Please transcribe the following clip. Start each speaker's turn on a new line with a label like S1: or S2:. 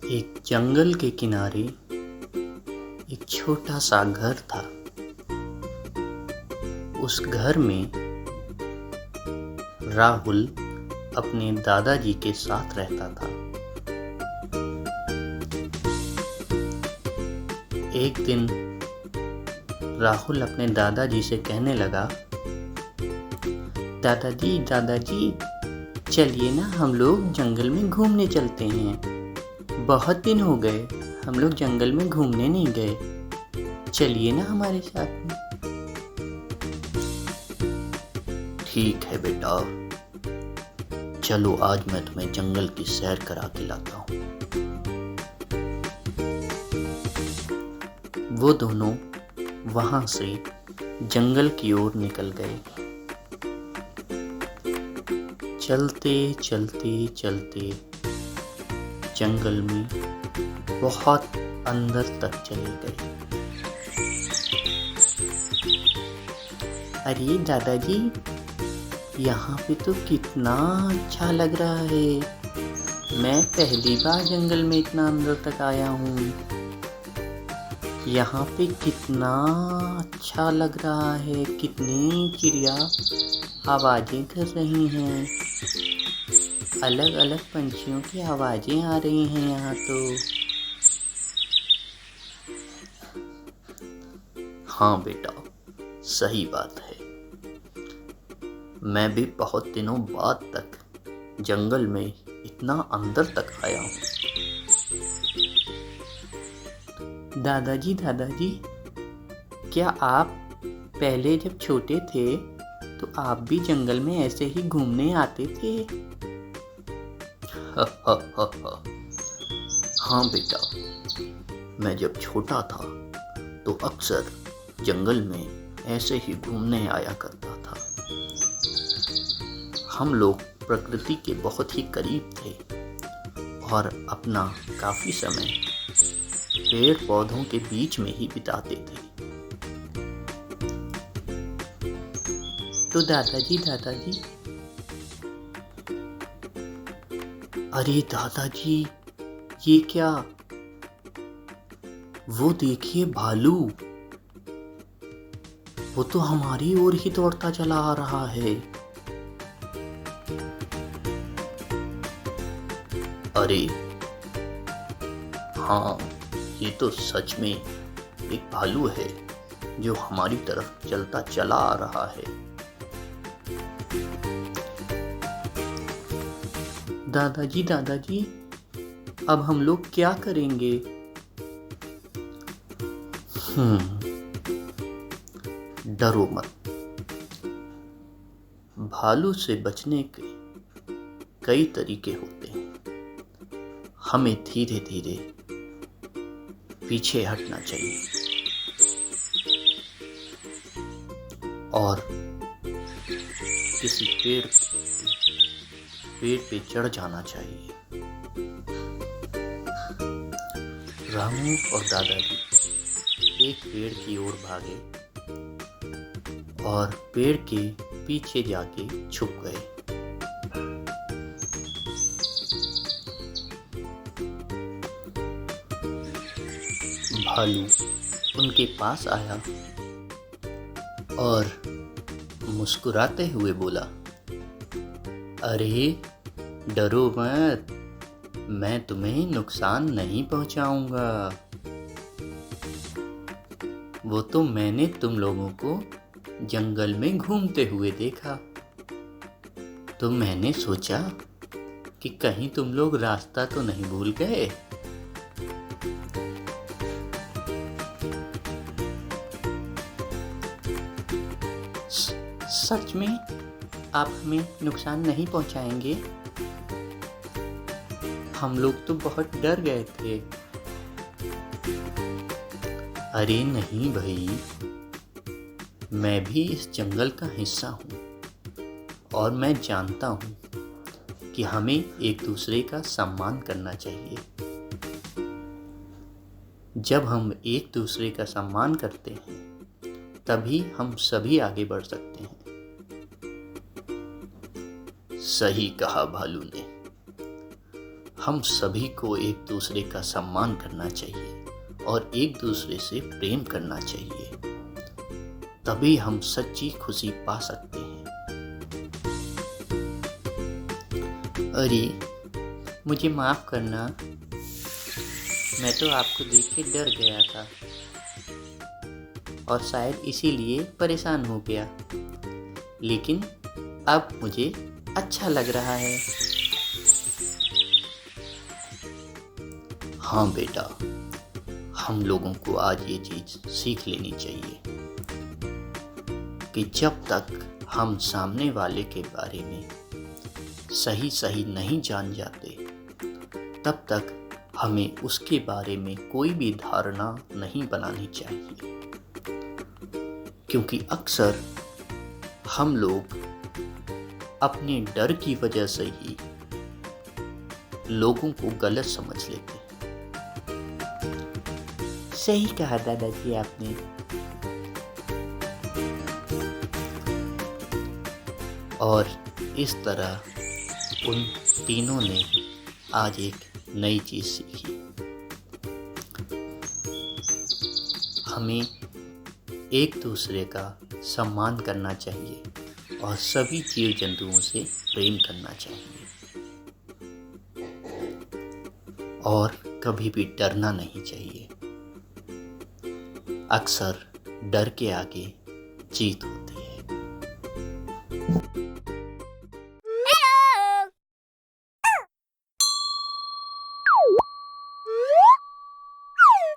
S1: एक जंगल के किनारे एक छोटा सा घर था। उस घर में राहुल अपने दादाजी के साथ रहता था। एक दिन राहुल अपने दादाजी से कहने लगा, दादाजी दादाजी चलिए ना हम लोग जंगल में घूमने चलते हैं। बहुत दिन हो गए हम लोग जंगल में घूमने नहीं गए, चलिए ना हमारे साथ में। ठीक है बेटा, चलो आज मैं तुम्हें जंगल की सैर करा के लाता हूँ। वो दोनों वहां से जंगल की ओर निकल गए। चलते चलते चलते जंगल में बहुत अंदर तक चले गए। अरे दादाजी, यहाँ पे तो कितना अच्छा लग रहा है। मैं पहली बार जंगल में इतना अंदर तक आया हूँ। यहाँ पे कितना अच्छा लग रहा है, कितनी चिड़िया आवाजें कर रही हैं, अलग अलग पंछियों की आवाजें आ रही हैं यहाँ तो। हाँ बेटा, सही बात है। मैं भी बहुत दिनों बाद तक जंगल में इतना अंदर तक आया हूँ। दादाजी दादाजी, क्या आप पहले जब छोटे थे तो आप भी जंगल में ऐसे ही घूमने आते थे? हाँ बेटा, मैं जब छोटा था तो अक्सर जंगल में ऐसे ही घूमने आया करता था। हम लोग प्रकृति के बहुत ही करीब थे और अपना काफी समय पेड़ पौधों के बीच में ही बिताते थे। तो दादाजी दादाजी, अरे दादाजी, ये क्या? वो देखिए भालू, वो तो हमारी ओर ही दौड़ता चला आ रहा है। अरे हाँ, ये तो सच में एक भालू है जो हमारी तरफ चलता चला आ रहा है। दादाजी दादाजी, अब हम लोग क्या करेंगे? डरो मत। भालू से बचने के कई तरीके होते हैं। हमें धीरे धीरे पीछे हटना चाहिए और किसी पेड़ पे चढ़ जाना चाहिए। रामू और दादाजी एक पेड़ की ओर भागे और पेड़ के पीछे जाके छुप गए। भालू उनके पास आया और मुस्कुराते हुए बोला, अरे डरो मत, मैं तुम्हें नुकसान नहीं पहुंचाऊंगा। वो तो मैंने तुम लोगों को जंगल में घूमते हुए देखा, तो मैंने सोचा कि कहीं तुम लोग रास्ता तो नहीं भूल गए। सच में आप हमें नुकसान नहीं पहुंचाएंगे? हम लोग तो बहुत डर गए थे। अरे नहीं भाई, मैं भी इस जंगल का हिस्सा हूँ और मैं जानता हूँ कि हमें एक दूसरे का सम्मान करना चाहिए। जब हम एक दूसरे का सम्मान करते हैं तभी हम सभी आगे बढ़ सकते हैं। सही कहा भालू ने। हम सभी को एक दूसरे का सम्मान करना चाहिए और एक दूसरे से प्रेम करना चाहिए, तभी हम सच्ची खुशी पा सकते हैं। अरे मुझे माफ करना, मैं तो आपको देख के डर गया था और शायद इसीलिए परेशान हो गया, लेकिन अब मुझे अच्छा लग रहा है। हाँ बेटा, हम लोगों को आज ये चीज़ सीख लेनी चाहिए कि जब तक हम सामने वाले के बारे में सही नहीं जान जाते, तब तक हमें उसके बारे में कोई भी धारणा नहीं बनानी चाहिए, क्योंकि अक्सर हम लोग अपने डर की वजह से ही लोगों को गलत समझ लेते हैं। सही कहा दादाजी आपने। और इस तरह उन तीनों ने आज एक नई चीज़ सीखी। हमें एक दूसरे का सम्मान करना चाहिए और सभी जीव जंतुओं से प्रेम करना चाहिए और कभी भी डरना नहीं चाहिए। अक्सर डर के आगे जीत होती है।